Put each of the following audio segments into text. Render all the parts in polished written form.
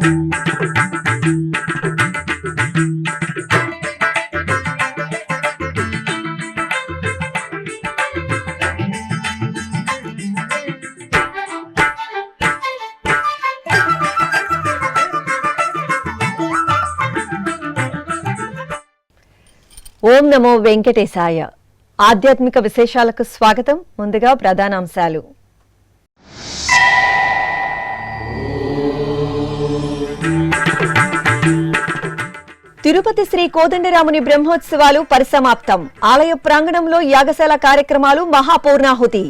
ఓం నమో వెంకటేశాయ. ఆధ్యాత్మిక విశేషాలకు స్వాగతం. ముందుగా ప్రధానాంశాలు. తిరుపతి శ్రీ కోదండరాముని బ్రహ్మోత్సవాలు పరిసమాప్తం. ఆలయ ప్రాంగణంలో యాగశాల కార్యక్రమాలు, మహాపూర్ణాహుతి.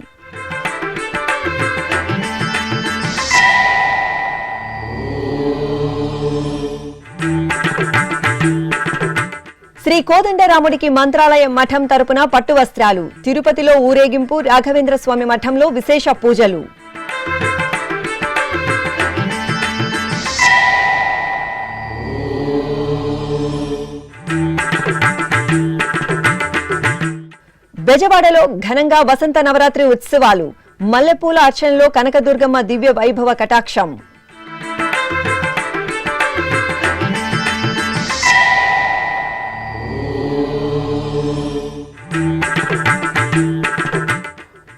శ్రీ కోదండరాముడికి మంత్రాలయం మఠం తరపున పట్టు వస్త్రాలు. తిరుపతిలో ఊరేగింపు, రాఘవేంద్ర స్వామి మఠంలో విశేష పూజలు. బెజవాడలో ఘనంగా వసంత నవరాత్రి ఉత్సవాలు. మల్లెపూల అర్చనలో కనకదుర్గమ్మ దివ్య వైభవ కటాక్షం.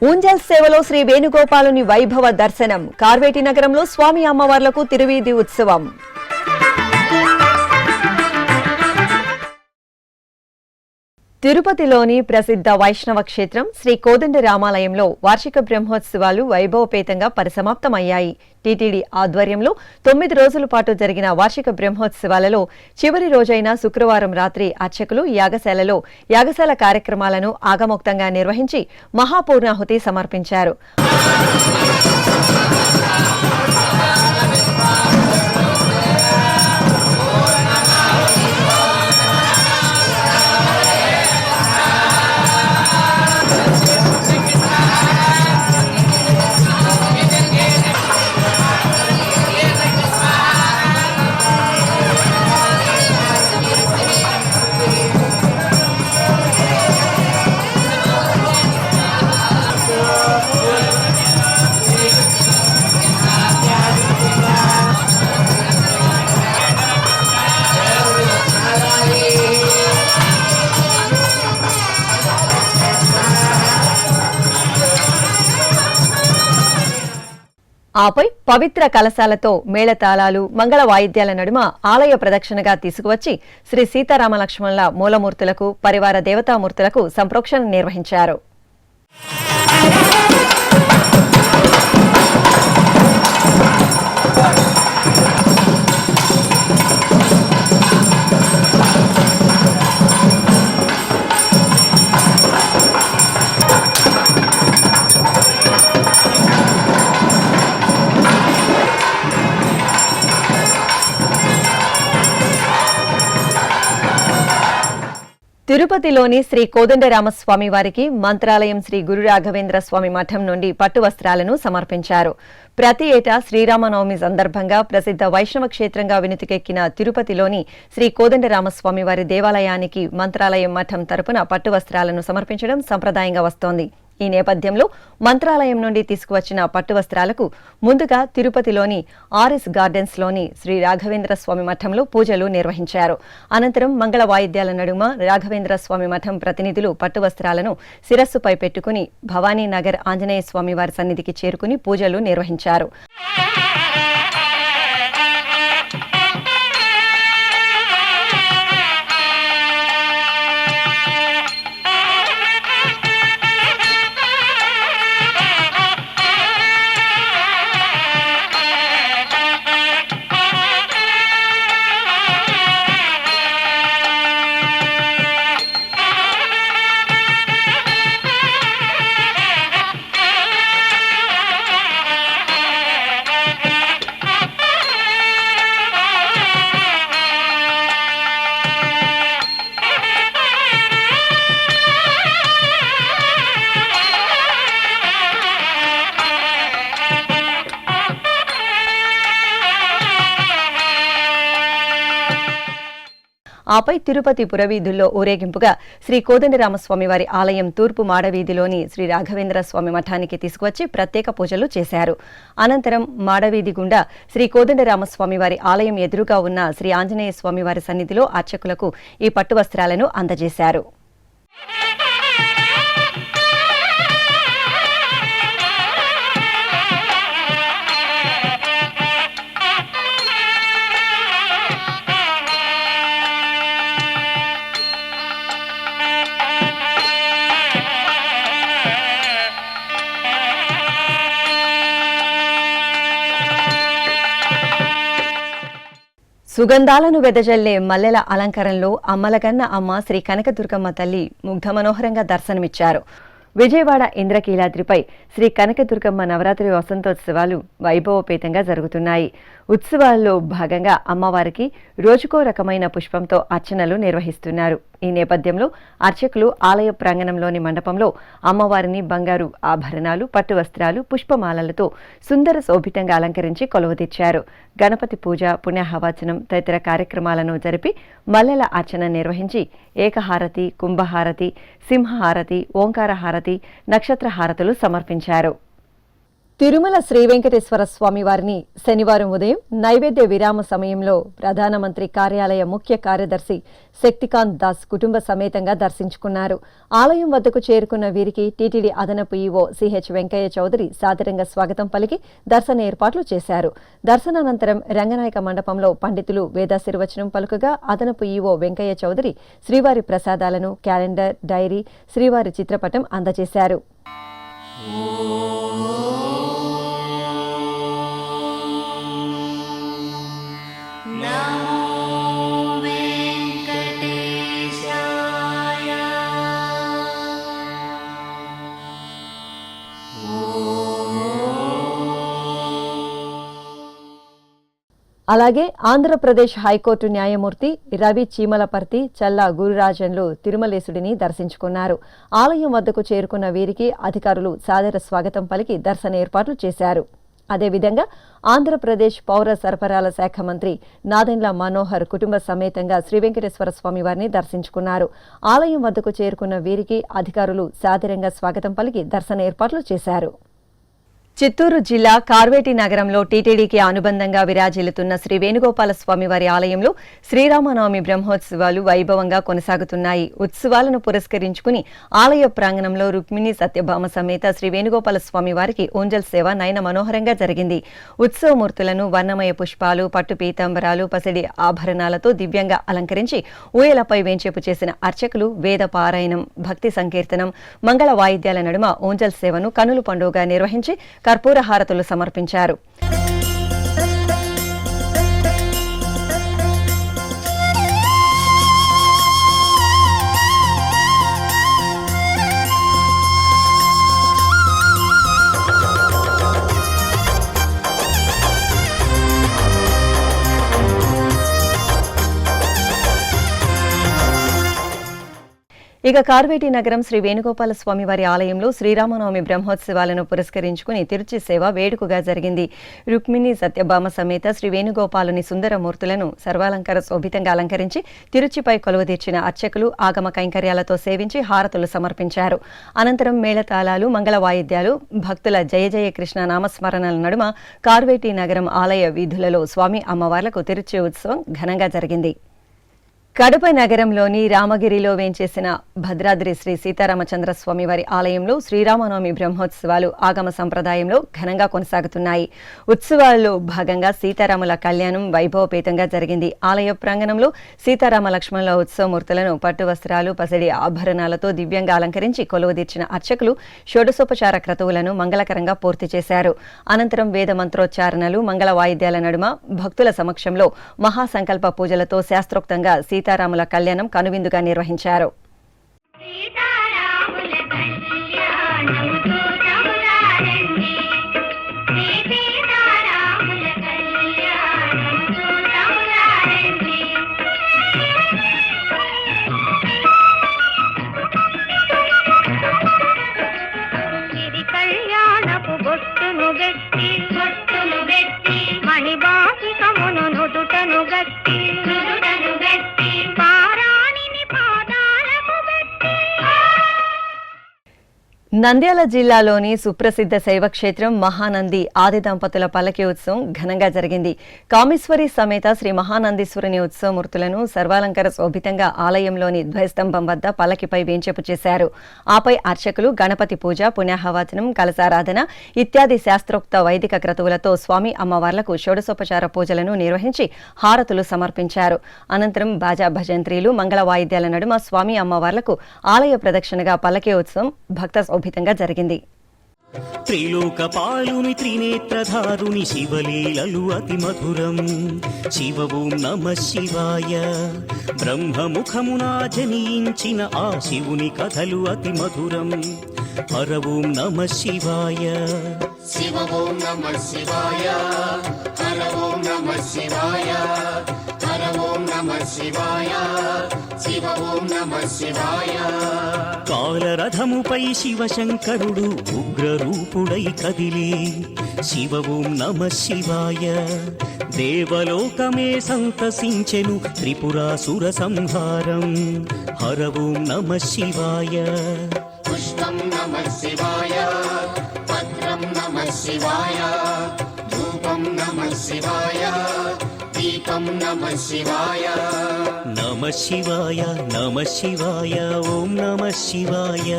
ఊంజల్ సేవలో శ్రీ వేణుగోపాలుని వైభవ దర్శనం. కార్వేటి నగరంలో స్వామి అమ్మవార్లకు తిరువీధి ఉత్సవం. తిరుపతిలోని ప్రసిద్ధ వైష్ణవ క్షేత్రం శ్రీ కోదండరామాలయంలో వార్షిక బ్రహ్మోత్సవాలు వైభవపేతంగా పరిసమాప్తమయ్యాయి. టీటీడీ ఆధ్వర్యంలో 9 రోజుల పాటు జరిగిన వార్షిక బ్రహ్మోత్సవాలలో చివరి రోజైన శుక్రవారం రాత్రి అర్చకులు యాగశాలలో యాగశాల కార్యక్రమాలను ఆగమోక్తంగా నిర్వహించి మహాపూర్ణాహుతి సమర్పించారు. ఆపై పవిత్ర కలశాలతో మేళతాళాలు, మంగళ వాయిద్యాల నడుమ ఆలయ ప్రదక్షిణగా తీసుకువచ్చి శ్రీ సీతారామ లక్ష్మణుల మూలమూర్తులకు, పరివార దేవతామూర్తులకు సంప్రోక్షణ నిర్వహించారు. తిరుపతిలోని శ్రీ కోదండరామస్వామి వారికి మంత్రాలయం శ్రీ గురు రాఘవేంద్ర స్వామి మఠం నుండి పట్టు వస్త్రాలను సమర్పించారు. ప్రతి ఏటా శ్రీరామనవమి సందర్భంగా ప్రసిద్ధ వైష్ణవ క్షేత్రంగా వినుతికెక్కిన తిరుపతిలోని శ్రీ కోదండరామస్వామి వారి దేవాలయానికి మంత్రాలయం మఠం తరపున పట్టు వస్త్రాలను సమర్పించడం సంప్రదాయంగా వస్తోంది. ఈ నేపథ్యంలో మంత్రాలయం నుండి తీసుకువచ్చిన పట్టు వస్త్రాలకు ముందుగా తిరుపతిలోని ఆర్ఎస్ గార్డెన్స్ లోని శ్రీ రాఘవేంద్ర స్వామి మఠంలో పూజలు నిర్వహించారు. అనంతరం మంగళ వాయిద్యాల నడుమ రాఘవేంద్ర స్వామి మఠం ప్రతినిధులు పట్టు వస్త్రాలను శిరస్సుపై పెట్టుకుని భవానీనగర్ ఆంజనేయ స్వామి వారి సన్నిధికి చేరుకుని పూజలు నిర్వహించారు. ఆపై తిరుపతి పురవీధుల్లో ఊరేగింపుగా శ్రీ కోదండరామస్వామి వారి ఆలయం తూర్పు మాడవీధిలోని శ్రీ రాఘవేంద్ర స్వామి మఠానికి తీసుకువచ్చి ప్రత్యేక పూజలు చేశారు. అనంతరం మాడవీధి గుండా శ్రీ కోదండరామస్వామి వారి ఆలయం ఎదురుగా ఉన్న శ్రీ ఆంజనేయ స్వామి వారి సన్నిధిలో అర్చకులకు ఈ పట్టు వస్త్రాలను అందజేశారు. సుగంధాలను వెదజల్లే మల్లెల అలంకరణలో అమ్మలగన్న అమ్మ శ్రీ కనకదుర్గమ్మ తల్లి ముగ్ధ మనోహరంగా దర్శనమిచ్చారు. విజయవాడ ఇంద్రకీలాద్రిపై శ్రీ కనకదుర్గమ్మ నవరాత్రి వసంతోత్సవాలు వైభవపేతంగా జరుగుతున్నాయి. ఉత్సవాల్లో భాగంగా అమ్మవారికి రోజుకో రకమైన పుష్పంతో అర్చనలు నిర్వహిస్తున్నారు. ఈ నేపథ్యంలో అర్చకులు ఆలయ ప్రాంగణంలోని మండపంలో అమ్మవారిని బంగారు ఆభరణాలు, పట్టు వస్త్రాలు, పుష్పమాలలతో సుందర శోభితంగా అలంకరించి కొలువుదీర్చారు. గణపతి పూజ, పుణ్యహవాచనం తదితర కార్యక్రమాలను జరిపి మల్లెల అర్చన నిర్వహించి ఏకహారతి, కుంభహారతి, సింహహారతి, ఓంకార హారతి, నక్షత్ర హారతులు సమర్పించారు. తిరుమల శ్రీ వెంకటేశ్వర స్వామి వారిని శనివారం ఉదయం నైవేద్య విరామ సమయంలో ప్రధానమంత్రి కార్యాలయ ముఖ్య కార్యదర్శి శక్తికాంత్ దాస్ కుటుంబ సమేతంగా దర్శించుకున్నారు. ఆలయం వద్దకు చేరుకున్న వీరికి టీటీడీ అదనపు ఈవో సిహెచ్ వెంకయ్య చౌదరి సాదరంగా స్వాగతం పలికి దర్శన ఏర్పాట్లు చేశారు. దర్శనానంతరం రంగనాయక మండపంలో పండితులు వేదాశీర్వచనం పలుకగా అదనపు ఈవో వెంకయ్య చౌదరి శ్రీవారి ప్రసాదాలను, క్యాలెండర్, డైరీ, శ్రీవారి చిత్రపటం అందజేశారు. అలాగే ఆంధ్రప్రదేశ్ హైకోర్టు న్యాయమూర్తి రవి చీమలపర్తి, చల్లా గురురాజన్లు తిరుమలేశుడిని దర్శించుకున్నారు. ఆలయం వద్దకు చేరుకున్న వీరికి అధికారులు సాదర స్వాగతం పలికి దర్శన ఏర్పాట్లు చేశారు. అదేవిధంగా ఆంధ్రప్రదేశ్ పౌర సరఫరాల శాఖ మంత్రి నాదెండ్ల మనోహర్ కుటుంబ సమేతంగా శ్రీ వెంకటేశ్వర స్వామి వారిని దర్శించుకున్నారు. ఆలయం వద్దకు చేరుకున్న వీరికి అధికారులు సాదరంగా స్వాగతం పలికి దర్శన ఏర్పాట్లు చేశారు. చిత్తూరు జిల్లా కార్వేటి నగరంలో టీటీడీకి అనుబంధంగా విరాజిల్లుతున్న శ్రీ వేణుగోపాల స్వామి వారి ఆలయంలో శ్రీరామనవమి బ్రహ్మోత్సవాలు వైభవంగా కొనసాగుతున్నాయి. ఉత్సవాలను పురస్కరించుకుని ఆలయ ప్రాంగణంలో రుక్మిణి సత్యభామ సమేత శ్రీ వేణుగోపాల స్వామి వారికి ఊంజల్ సేవ నయన మనోహరంగా జరిగింది. ఉత్సవమూర్తులను వర్ణమయ పుష్పాలు, పట్టు పీతాంబరాలు, పసిడి ఆభరణాలతో దివ్యంగా అలంకరించి ఊయలపై వేంచేపు చేసిన అర్చకులు వేద పారాయణం, భక్తి సంకీర్తనం, మంగళ వాయిద్యాల నడుమ ఊంజల్ సేవను కనులు పండుగగా నిర్వహించి కర్పూర హారతులు సమర్పించారు. ఇక కార్వేటి నగరం శ్రీ వేణుగోపాల స్వామి వారి ఆలయంలో శ్రీరామనవమి బ్రహ్మోత్సవాలను పురస్కరించుకుని తిరుచి సేవ వేడుకగా జరిగింది. రుక్మిణి సత్యభామ సమేత శ్రీ వేణుగోపాలుని సుందర మూర్తులను సర్వాలంకార శోభితంగా అలంకరించి తిరుచిపై కొలువుదీర్చిన అర్చకులు ఆగమ కైంకర్యాలతో సేవించి హారతులు సమర్పించారు. అనంతరం మేళతాళాలు, మంగళ వాయిద్యాలు, భక్తుల జయ జయ కృష్ణ నామస్మరణల నడుమ కార్వేటి నగరం ఆలయ వీధులలో స్వామి అమ్మవార్లకు తిరుచి ఉత్సవం ఘనంగా జరిగింది. కడప నగరంలోని రామగిరిలో వేంచేసిన భద్రాద్రి శ్రీ సీతారామచంద్ర స్వామి వారి ఆలయంలో శ్రీరామనవమి బ్రహ్మోత్సవాలు ఆగమ సంప్రదాయంలో ఘనంగా కొనసాగుతున్నాయి. ఉత్సవాల్లో భాగంగా సీతారాముల కళ్యాణం వైభవపేతంగా జరిగింది. ఆలయ ప్రాంగణంలో సీతారామ లక్ష్మణుల ఉత్సవమూర్తులను పట్టు వస్త్రాలు, పసిడి ఆభరణాలతో దివ్యంగా అలంకరించి కొలువుదీర్చిన అర్చకులు షోడశోపచార క్రతువులను మంగళకరంగా పూర్తి చేశారు. అనంతరం వేద మంత్రోచ్చారణలు, మంగళ వాయిద్యాల నడుమ భక్తుల సమక్షంలో మహాసంకల్ప పూజలతో శాస్త్రోక్తంగా సీతారాముల కళ్యాణం కనువిందుగా నిర్వహించారు. మణిబాసికమును నుదుటను గట్టి పాదాల నంద్యాల జిల్లాలోని సుప్రసిద్ధ శైవక్షేత్రం మహానంది ఆది దంపతుల పల్లకి ఉత్సవం ఘనంగా జరిగింది. కామేశ్వరి సమేత శ్రీ మహానందీశ్వరుని ఉత్సవమూర్తులను సర్వాలంకార శోభితంగా ఆలయంలోని ధ్వజస్తంభం వద్ద పల్లకిపై వేంచేపు చేశారు. ఆపై అర్చకులు గణపతి పూజ, పుణ్యాహవాచనం, కలశారాధన ఇత్యాది శాస్త్రోక్త వైదిక క్రతువులతో స్వామి అమ్మవార్లకు షోడశోపచార పూజలను నిర్వహించి హారతులు సమర్పించారు. అనంతరం బాజా భజంత్రీలు, మంగళ వాయిద్యాల నడుమ స్వామి అమ్మవార్లకు ఆలయ ప్రదక్షిణగా పల్లకి ఉత్సవం భక్త శోభితంగా జరిగింది. త్రిలోకపాలుని త్రినేత్రధారుని శివలీలలు అతి మధురం. శివ ఓం నమః శివాయ. బ్రహ్మముఖమునా జనించిన ఆ శివుని కథలు అతి మధురం. హర ఓం నమః శివాయ. శివ ఓం నమః శివాయ. హర ఓం నమః శివాయ. హర ఓం నమః శివాయ. శివ ఓం నమః శివాయ. కాలరథముపై శివశంకరుడు ఉగ్రరూపుడై కదిలి శివ ఓం నమః శివాయ. దేవలోకమే సంతసించెను త్రిపురాసుర సంహారం. హర ఓం నమః శివాయ. పుష్పం నమః శివాయ. పత్రం నమః శివాయ. ధూపం నమః శివాయ. దీపం నమః శివాయ. నమః శివాయ. నమః శివాయ. ఓం నమః శివాయ.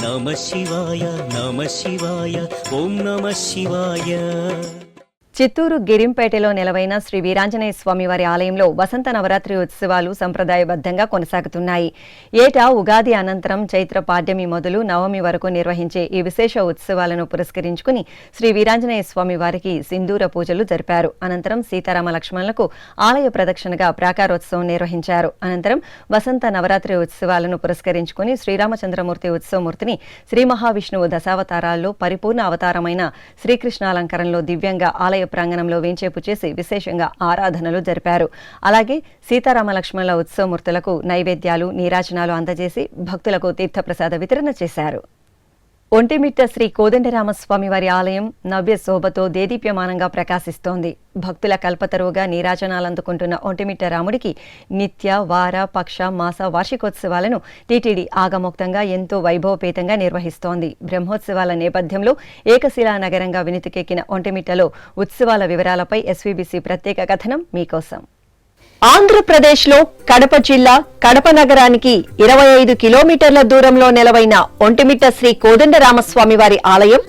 నమః శివాయ. నమః శివాయ. ఓం నమః శివాయ. చిత్తూరు గిరింపేటలో నెలవైన శ్రీ వీరాంజనేయ స్వామివారి ఆలయంలో వసంత నవరాత్రి ఉత్సవాలు సంప్రదాయబద్ధంగా కొనసాగుతున్నాయి. ఏటా ఉగాది అనంతరం చైత్ర పాడ్యమి మొదలు నవమి వరకు నిర్వహించే ఈ విశేష ఉత్సవాలను పురస్కరించుకుని శ్రీ వీరాంజనేయ స్వామివారికి సింధూర పూజలు జరిపారు. అనంతరం సీతారామ లక్ష్మణులకు ఆలయ ప్రదక్షిణగా ప్రాకారోత్సవం నిర్వహించారు. అనంతరం వసంత నవరాత్రి ఉత్సవాలను పురస్కరించుకుని శ్రీరామచంద్రమూర్తి ఉత్సవమూర్తిని శ్రీ మహావిష్ణువు దశావతారాల్లో పరిపూర్ణ అవతారమైన శ్రీకృష్ణాలంకరణలో దివ్యంగా ఆలయ ప్రాంగణంలో వేంచేపు చేసి విశేషంగా ఆరాధనలు జరిపారు. అలాగే సీతారామ లక్ష్మణుల ఉత్సవమూర్తులకు నైవేద్యాలు, నీరాజనాలు అందజేసి భక్తులకు తీర్థప్రసాద వితరణ చేశారు. ఒంటిమిట్ట శ్రీ కోదండరామస్వామివారి ఆలయం నవ్య శోభతో దేదీప్యమానంగా ప్రకాశిస్తోంది. భక్తుల కల్పతరువుగా నీరాజనాలందుకుంటున్న ఒంటిమిట్ట రాముడికి నిత్య, వార, పక్ష, మాస వార్షికోత్సవాలను టీటీడీ ఆగమోక్తంగా ఎంతో వైభవపేతంగా నిర్వహిస్తోంది. బ్రహ్మోత్సవాల నేపథ్యంలో ఏకశిలా నగరంగా వినుతికెక్కిన ఒంటిమిట్టలో ఉత్సవాల వివరాలపై ఎస్వీబీసీ ప్రత్యేక కథనం మీకోసం. ఆంధ్రప్రదేశ్లో కడప జిల్లా కడప నగరానికి 25 కిలోమీటర్ల దూరంలో నెలవైన ఒంటిమిట్ట శ్రీ కోదండరామస్వామివారి ఆలయం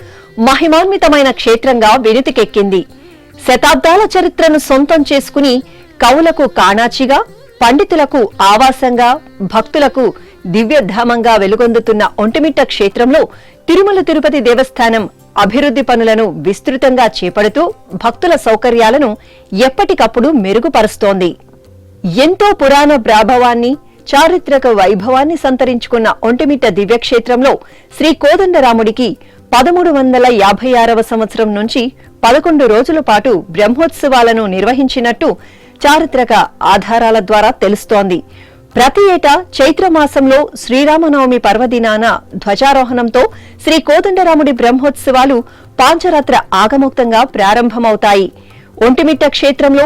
మహిమాన్వితమైన క్షేత్రంగా వినుతికెక్కింది. శతాబ్దాల చరిత్రను సొంతం చేసుకుని కవులకు కాణాచిగా, పండితులకు ఆవాసంగా, భక్తులకు దివ్యధామంగా వెలుగొందుతున్న ఒంటిమిట్ట క్షేత్రంలో తిరుమల తిరుపతి దేవస్థానం అభివృద్ధి పనులను విస్తృతంగా చేపడుతూ భక్తుల సౌకర్యాలను ఎప్పటికప్పుడు మెరుగుపరుస్తోంది. ఎంతో పురాణ ప్రాభవాన్ని, చారిత్రక వైభవాన్ని సంతరించుకున్న ఒంటిమిట్ట దివ్యక్షేత్రంలో శ్రీ కోదండరాముడికి 1356వ సంవత్సరం నుంచి 11 రోజుల పాటు బ్రహ్మోత్సవాలను నిర్వహించినట్టు చారిత్రక ఆధారాల ద్వారా తెలుస్తోంది. ప్రతి ఏటా చైత్రమాసంలో శ్రీరామనవమి పర్వదినాన ధ్వజారోహణంతో శ్రీ కోదండరాముడి బ్రహ్మోత్సవాలు పాంచరాత్ర ఆగమోక్తంగా ప్రారంభమవుతాయి. ఒంటిమిట్ట క్షేత్రంలో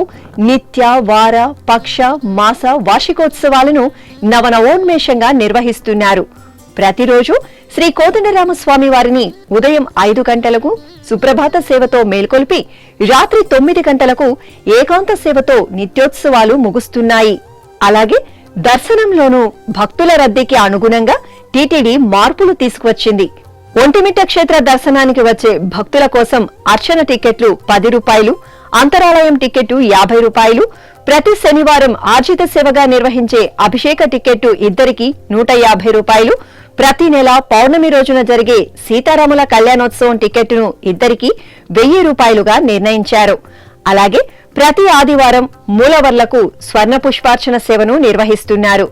నిత్య, వార, పక్ష, మాస వార్షికోత్సవాలను నవనవోన్మేషంగా నిర్వహిస్తున్నారు. ప్రతిరోజు శ్రీ కోదండరామస్వామి వారిని ఉదయం 5 గంటలకు సుప్రభాత సేవతో మేల్కొల్పి రాత్రి 9 గంటలకు ఏకాంత సేవతో నిత్యోత్సవాలు ముగుస్తున్నాయి. అలాగే దర్శనంలోనూ భక్తుల రద్దీకి అనుగుణంగా టీటీడీ మార్పులు తీసుకువచ్చింది. ఒంటిమిట్ట క్షేత్ర దర్శనానికి వచ్చే భక్తుల కోసం అర్చన టికెట్లు 10 రూపాయలు, అంతరాలయం టికెట్టు 50 రూపాయలు, ప్రతి శనివారం ఆర్జిత సేవగా నిర్వహించే అభిషేక టికెట్టు ఇద్దరికి 150 రూపాయలు, ప్రతి నెల పౌర్ణమి రోజున జరిగే సీతారాముల కళ్యాణోత్సవం టికెట్టును ఇద్దరికి 1000 రూపాయలుగా నిర్ణయించారు. అలాగే ప్రతి ఆదివారం మూలవర్లకు స్వర్ణ పుష్పార్చన సేవను నిర్వహిస్తున్నారు.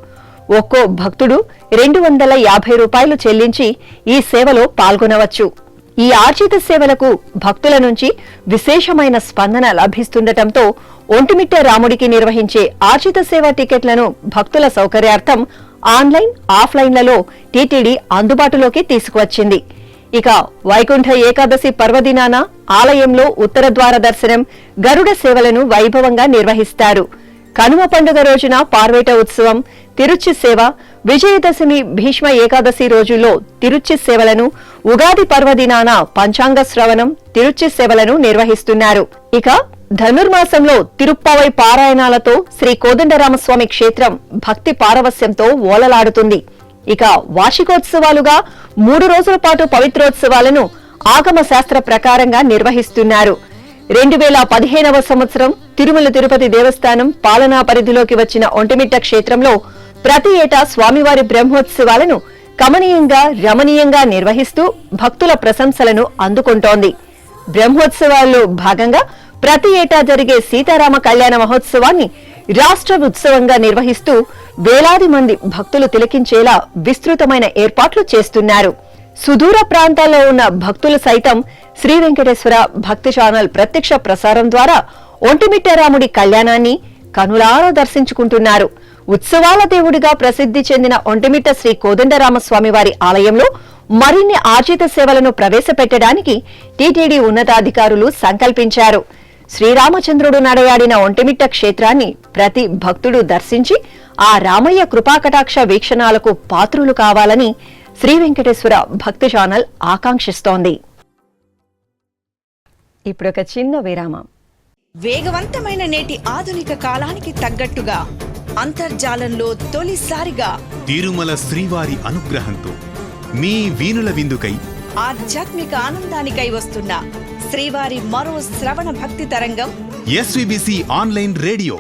ఒక్కో భక్తుడు 250 రూపాయలు చెల్లించి ఈ సేవలో పాల్గొనవచ్చు. ఈ ఆర్జిత సేవలకు భక్తుల నుంచి విశేషమైన స్పందన లభిస్తుండటంతో ఒంటిమిట్ట రాముడికి నిర్వహించే ఆర్జిత సేవ టికెట్లను భక్తుల సౌకర్యార్థం ఆన్లైన్, ఆఫ్లైన్లలో టీటీడీ అందుబాటులోకి తీసుకువచ్చింది. ఇక వైకుంఠ ఏకాదశి పర్వదినాన ఆలయంలో ఉత్తర ద్వార దర్శనం, గరుడ సేవలను వైభవంగా నిర్వహిస్తారు. కనుమ పండుగ రోజున పార్వేట ఉత్సవం, తిరుచి సేవ, విజయదశమి భీష్మ ఏకాదశి రోజుల్లో తిరుచి సేవలను, ఉగాది పర్వదినాన పంచాంగ శ్రవణం, తిరుచి సేవలను నిర్వహిస్తున్నారు. ఇక ధనుర్మాసంలో తిరుప్పావై పారాయణాలతో శ్రీ కోదండరామస్వామి క్షేత్రం భక్తి పారవస్యంతో ఓలలాడుతుంది. ఇక వార్షికోత్సవాలుగా 3 రోజుల పాటు పవిత్రోత్సవాలను ఆగమ శాస్త్ర ప్రకారంగా నిర్వహిస్తున్నారు. 2015వ సంవత్సరం తిరుమల తిరుపతి దేవస్థానం పాలనా పరిధిలోకి వచ్చిన ఒంటిమిట్ట క్షేత్రంలో ప్రతి ఏటా స్వామివారి బ్రహ్మోత్సవాలను కమనీయంగా, రమణీయంగా నిర్వహిస్తూ భక్తుల ప్రశంసలను అందుకుంటోంది. బ్రహ్మోత్సవాల్లో భాగంగా ప్రతి ఏటా జరిగే సీతారామ కళ్యాణ మహోత్సవాన్ని రాష్ట్ర ఉత్సవంగా నిర్వహిస్తూ వేలాది మంది భక్తులు తిలకించేలా విస్తృతమైన ఏర్పాట్లు చేస్తున్నారు. సుదూర ప్రాంతాల్లో ఉన్న భక్తులు సైతం శ్రీ వెంకటేశ్వర భక్తి ఛానల్ ప్రత్యక్ష ప్రసారం ద్వారా ఒంటిమిట్ట రాముడి కళ్యాణాన్ని కనులారా దర్శించుకుంటున్నారు. ఉత్సవాల దేవుడిగా ప్రసిద్ధి చెందిన ఒంటిమిట్ట శ్రీ కోదండరామస్వామి వారి ఆలయంలో మరిన్ని ఆర్జిత సేవలను ప్రవేశపెట్టడానికి టీటీడీ ఉన్నతాధికారులు సంకల్పించారు. శ్రీరామచంద్రుడు నడయాడిన ఒంటిమిట్ట క్షేత్రాన్ని ప్రతి భక్తుడు దర్శించి ఆ రామయ్య కృపాకటాక్ష వీక్షణాలకు పాత్రులు కావాలని శ్రీ వెంకటేశ్వర భక్తి ఛానల్ ఆకాంక్షిస్తోంది. ఇప్పుడొక చిన్న విరామం. వేగవంతమైన నేటి ఆధునిక కాలానికి తగ్గట్టుగా అంతర్జాలంలో తొలిసారిగా తిరుమల శ్రీవారి అనుగ్రహంతో మీ వీనుల విందుకై ఆధ్యాత్మిక ఆనందానికై వస్తున్న శ్రీవారి మరో శ్రవణ భక్తి తరంగం ఎస్వీబీసీ ఆన్లైన్ రేడియో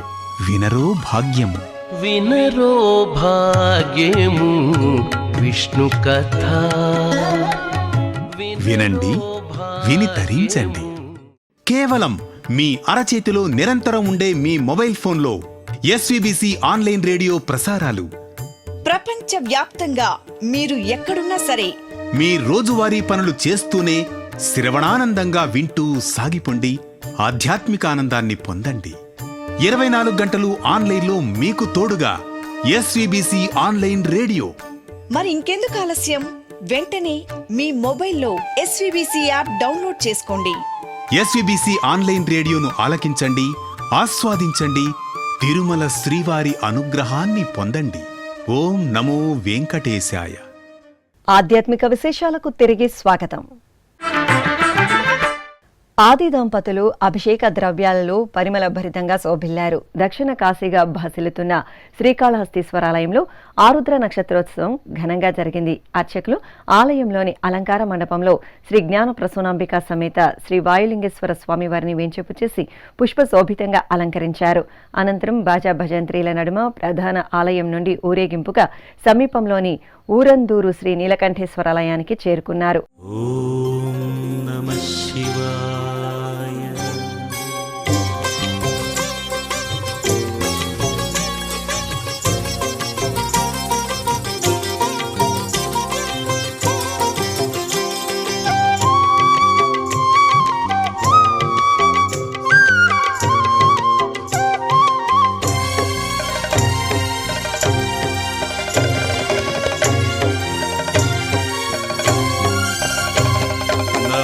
వినరో భాగ్యము. వినరో భాగ్యము విష్ణు కథ. వినండి, విని తరించండి. కేవలం మీ అరచేతిలో నిరంతరం ఉండే మీ మొబైల్ ఫోన్లో ఎస్వీబీసీ ఆన్లైన్ రేడియో ప్రసారాలు ప్రపంచ వ్యాప్తంగా మీరు ఎక్కడున్నా సరే మీ రోజువారీ పనులు చేస్తూనే శ్రవణానందంగా వింటూ సాగిపోండి. ఆధ్యాత్మిక ఆనందాన్ని పొందండి. 24 గంటలు ఆన్లైన్లో మీకు తోడుగా ఎస్వీబీసీ ఆన్లైన్ రేడియో. మరి ఇంకెందుకు ఆలస్యం? వెంటనే మీ మొబైల్లో ఎస్వీబీసీ యాప్ డౌన్లోడ్ చేసుకోండి. ఎస్వీబీసీ ఆన్లైన్ రేడియోను ఆలకించండి, ఆస్వాదించండి. తిరుమల శ్రీవారి అనుగ్రహాన్ని పొందండి. ఓం నమో వెంకటేశాయ. ఆధ్యాత్మిక విశేషాలకు తిరిగి స్వాగతం. ఆది దంపతులు అభిషేక ద్రవ్యాలలో పరిమళ భరితంగా శోభిల్లారు. దక్షిణ కాశీగా భాసిల్లుతున్న శ్రీకాళహస్తీశ్వరాలయంలో ఆరుద్ర నక్షత్రోత్సవం ఘనంగా జరిగింది. అర్చకులు ఆలయంలోని అలంకార మండపంలో శ్రీ జ్ఞాన ప్రసూనాంబిక సమేత శ్రీ వాయులింగేశ్వర స్వామి వారిని వేంచేపు చేసి పుష్ప శోభితంగా అలంకరించారు. అనంతరం బాజా భజంత్రీల నడుమ ప్రధాన ఆలయం నుండి ఊరేగింపుగా సమీపంలోని ఊరందూరు శ్రీ నీలకంఠేశ్వరాలయానికి చేరుకున్నారు.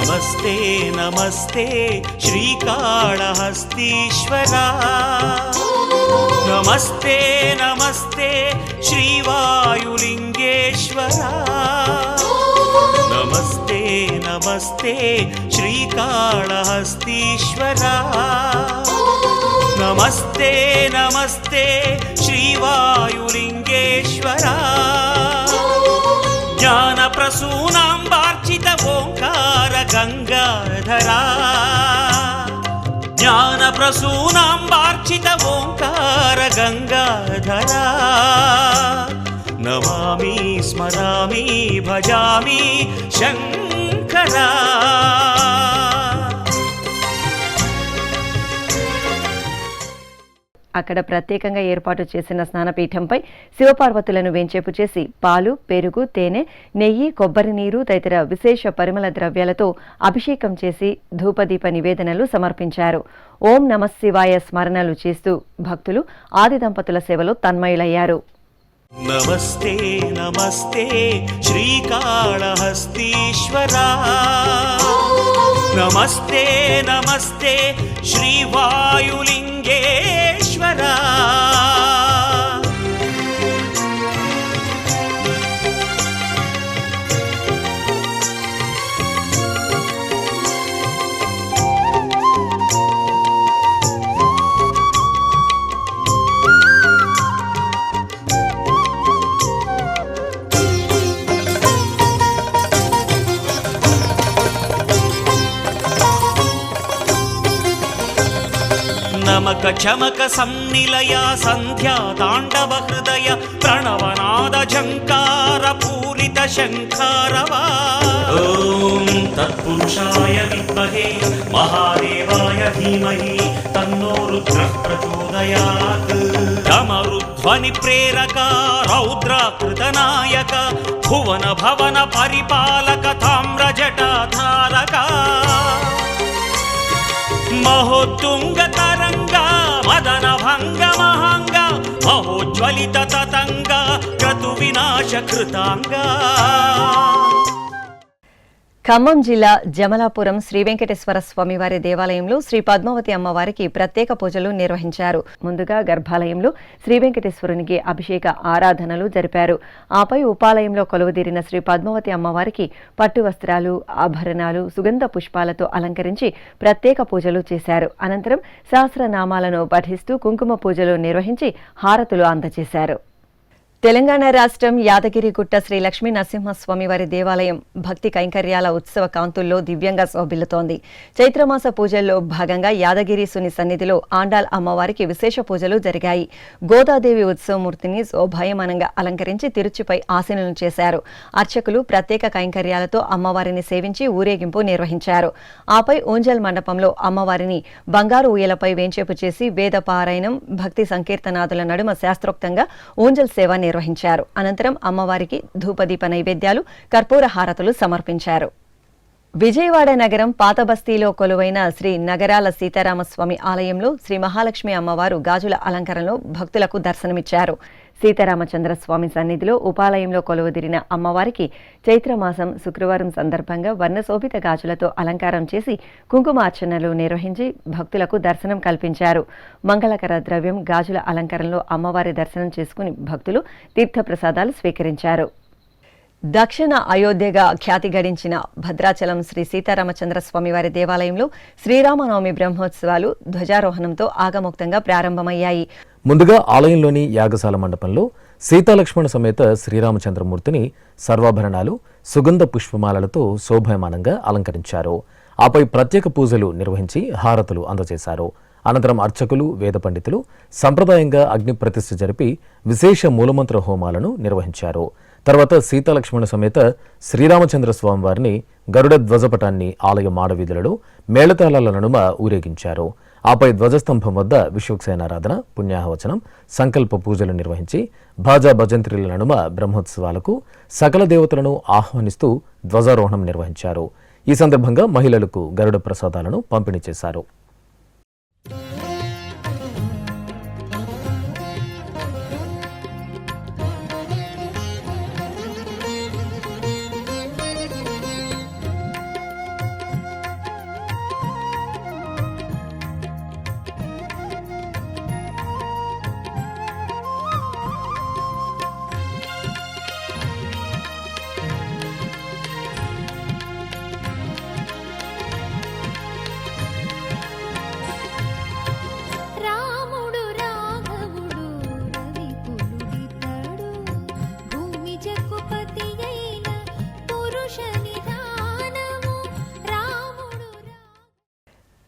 నమస్తే నమస్తే శ్రీకాళహస్తీశ్వరా. నమస్తే నమస్తే శ్రీవాయులింగేశ్వరా. నమస్తే నమస్తే శ్రీకాళహస్తీశ్వరా. నమస్తే నమస్తే శ్రీవాయులింగేశ్వరా. జ్ఞాన ప్రసూనాంబార్చిత ఓంకార గంగాధరా. జ్ఞాన ప్రసూనాంబార్చిత ఓంకార గంగాధరా. నమామి స్మరామి భజామి శంకరా. అక్కడ ప్రత్యేకంగా ఏర్పాటు చేసిన స్నానపీఠంపై శివపార్వతులను వేంచేపు చేసి పాలు, పెరుగు, తేనె, నెయ్యి, కొబ్బరి నీరు తదితర విశేష పరిమళ ద్రవ్యాలతో అభిషేకం చేసి ధూపదీప నివేదనలు సమర్పించారు. ఓం నమఃశివాయ స్మరణలు చేస్తూ భక్తులు ఆది దంపతుల సేవలో తన్మయులయ్యారు. నమస్తే నమస్తే శ్రీకాళహస్తీశ్వరా. నమస్తే నమస్తే శ్రీవాయులింగేశ్వరా. చమక చమక సన్నిలయ సంధ్యా తాండవ హృదయ ప్రణవనాద ఝంకార పూరిత శంఖారవా ఓం తత్పురుషాయ విద్మహే మహాదేవాయ ధీమహి తన్నో రుద్రః ప్రచోదయాత్ డమరుధ్వని ప్రేరక రౌద్రాకృత నాయక భువన భవన పరిపాలక తామ్ర జటాధారక మహోత్తుంగ తరంగ మదన భంగ మహాంగ మహోజ్వలిత తతంగ క్రతు వినాశ కృతాంగ. ఖమ్మం జిల్లా జమలాపురం శ్రీ వెంకటేశ్వర స్వామివారి దేవాలయంలో శ్రీ పద్మావతి అమ్మవారికి ప్రత్యేక పూజలు నిర్వహించారు. ముందుగా గర్భాలయంలో శ్రీ వెంకటేశ్వరునికి అభిషేక ఆరాధనలు జరిపారు. ఆపై ఉపాలయంలో కొలువుదీరిన శ్రీ పద్మావతి అమ్మవారికి పట్టు వస్త్రాలు, ఆభరణాలు, సుగంధ పుష్పాలతో అలంకరించి ప్రత్యేక పూజలు చేశారు. అనంతరం సహస్రనామాలను పఠిస్తూ కుంకుమ పూజలు నిర్వహించి హారతులు అందజేశారు. తెలంగాణ రాష్ట్రం యాదగిరిగుట్ట శ్రీ లక్ష్మీ నరసింహస్వామివారి దేవాలయం భక్తి కైంకర్యాల ఉత్సవ కాంతుల్లో దివ్యంగా శోభిల్లుతోంది. చైత్రమాస పూజల్లో భాగంగా యాదగిరీసుని సన్నిధిలో ఆండాల్ అమ్మవారికి విశేష పూజలు జరిగాయి. గోదాదేవి ఉత్సవమూర్తిని శోభాయమానంగా అలంకరించి తిరుచిపై ఆసీనులను చేశారు. అర్చకులు ప్రత్యేక కైంకర్యాలతో అమ్మవారిని సేవించి ఊరేగింపు నిర్వహించారు. ఆపై ఊంజల్ మండపంలో అమ్మవారిని బంగారు ఊయలపై వేంచేపు చేసి వేద పారాయణం, భక్తి సంకీర్తనాదుల నడుమ శాస్త్రోక్తంగా ఊంజల్ సేవ నిర్వహించారు. అనంతరం అమ్మవారికి ధూపదీప నైవేద్యాలు, కర్పూర హారతులు సమర్పించారు. విజయవాడ నగరం పాతబస్తీలో కొలువైన శ్రీ నగరాల సీతారామస్వామి ఆలయంలో శ్రీ మహాలక్ష్మి అమ్మవారు గాజుల అలంకరణలో భక్తులకు దర్శనమిచ్చారు. సీతారామచంద్రస్వామి సన్నిధిలో ఉపాలయంలో కొలువుదీరిన అమ్మవారికి చైత్రమాసం శుక్రవారం సందర్భంగా వర్ణశోభిత గాజులతో అలంకారం చేసి కుంకుమార్చనలు నిర్వహించి భక్తులకు దర్శనం కల్పించారు. మంగళకర ద్రవ్యం గాజుల అలంకరణలో అమ్మవారి దర్శనం చేసుకుని భక్తులు తీర్థప్రసాదాలు స్వీకరించారు. దక్షిణ అయోధ్యగా ఖ్యాతి గడించిన భద్రాచలం శ్రీ సీతారామచంద్రస్వామివారి దేవాలయంలో శ్రీరామనవమి బ్రహ్మోత్సవాలు ధ్వజారోహణంతో ఆగమోక్తంగా ప్రారంభమయ్యాయి. ముందుగా ఆలయంలోని యాగశాల మండపంలో సీతాలక్ష్మణ సమేత శ్రీరామచంద్రమూర్తిని సర్వాభరణాలు, సుగంధ పుష్పమాలలతో శోభాయమానంగా అలంకరించారు. ఆపై ప్రత్యేక పూజలు నిర్వహించి హారతులు అందజేశారు. అనంతరం అర్చకులు, వేద పండితులు సంప్రదాయంగా అగ్ని ప్రతిష్ఠ జరిపి విశేష మూలమంత్ర హోమాలను నిర్వహించారు. తర్వాత సీతాలక్ష్మణ సమేత శ్రీరామచంద్ర స్వామి వారిని గరుడ ధ్వజపటాన్ని ఆలయ మాడవీధులలో మేళతాళాల నడుమ ఊరేగించారు. ఆపై ధ్వజస్తంభం వద్ద విశ్వక్సేనారాధన, పుణ్యాహవచనం, సంకల్ప పూజలు నిర్వహించి భాజా భజంత్రిల నడుమ బ్రహ్మోత్సవాలకు సకల దేవతలను ఆహ్వానిస్తూ ధ్వజారోహణం నిర్వహించారు. ఈ సందర్భంగా మహిళలకు గరుడ ప్రసాదాలను పంపిణీ చేశారు.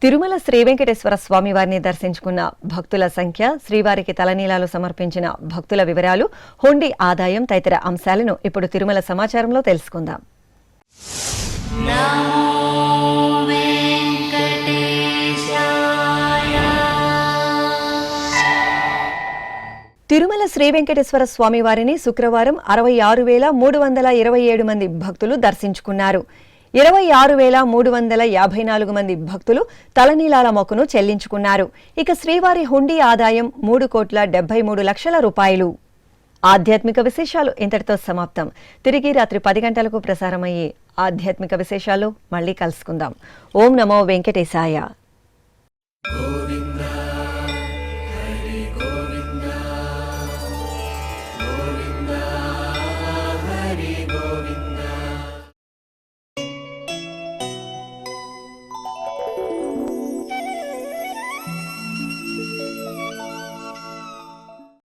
తిరుమల శ్రీ వెంకటేశ్వర స్వామివారిని దర్శించుకున్న భక్తుల సంఖ్య, శ్రీవారికి తలనీలాలు సమర్పించిన భక్తుల వివరాలు, హుండీ ఆదాయం తదితర అంశాలను ఇప్పుడు తిరుమల సమాచారంలో తెలుసుకుందాం. తిరుమల శ్రీ వెంకటేశ్వర స్వామివారిని శుక్రవారం 66,327 మంది భక్తులు దర్శించుకున్నారు. 26,354 మంది భక్తులు తలనీలాల మొక్కును చెల్లించుకున్నారు. ఇక శ్రీవారి హుండీ ఆదాయం 3,73,00,000 రూపాయలు. ఆధ్యాత్మిక విశేషాలు ఇంతటితో సమాప్తం. తిరిగి రాత్రి 10 గంటలకు ప్రసారమయ్యే ఆధ్యాత్మిక విశేషాలు మళ్ళీ కలుసుకుందాం. ఓం నమో వెంకటేశాయ.